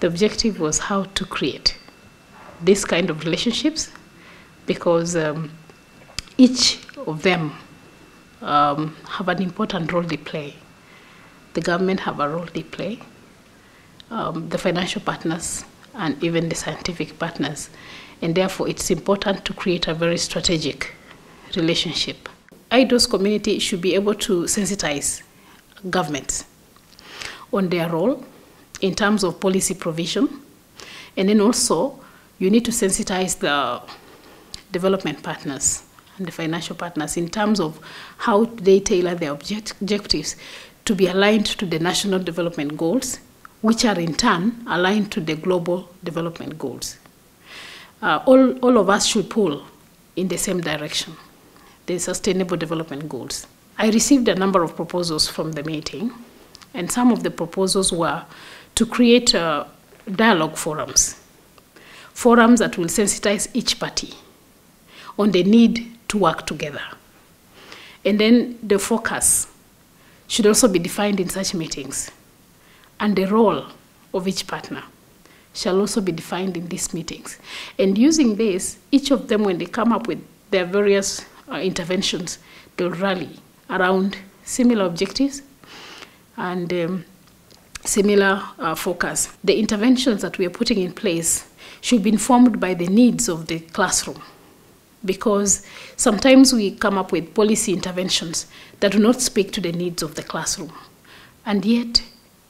The objective was how to create this kind of relationships, because each of them have an important role they play. The government have a role they play, the financial partners, and even the scientific partners. And therefore, it's important to create a very strategic relationship. IDOS community should be able to sensitize governments on their role in terms of policy provision. And then also, you need to sensitize the development partners and the financial partners in terms of how they tailor their objectives to be aligned to the national development goals, which are in turn aligned to the global development goals. All of us should pull in the same direction, the Sustainable Development Goals. I received a number of proposals from the meeting, and some of the proposals were to create dialogue forums that will sensitize each party on the need to work together. And then the focus should also be defined in such meetings, and the role of each partner shall also be defined in these meetings. And using this, each of them, when they come up with their various interventions, they'll rally around similar objectives and similar focus. The interventions that we are putting in place should be informed by the needs of the classroom, because sometimes we come up with policy interventions that do not speak to the needs of the classroom, and yet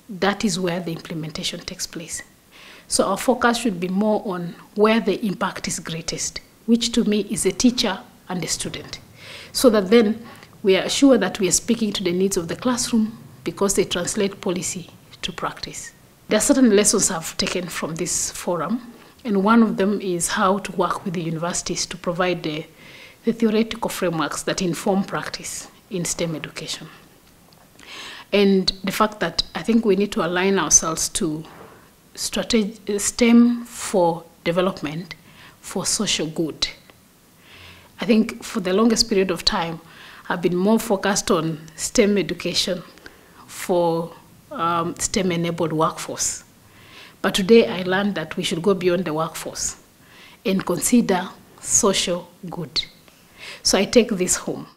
that is where the implementation takes place. So our focus should be more on where the impact is greatest, which to me is the teacher and the student, so that then we are sure that we are speaking to the needs of the classroom because they translate policy to practice. There are certain lessons I've taken from this forum, and one of them is how to work with the universities to provide the theoretical frameworks that inform practice in STEM education. And the fact that I think we need to align ourselves to STEM for development, for social good. I think for the longest period of time, I've been more focused on STEM education for STEM-enabled workforce. But today I learned that we should go beyond the workforce and consider social good. So I take this home.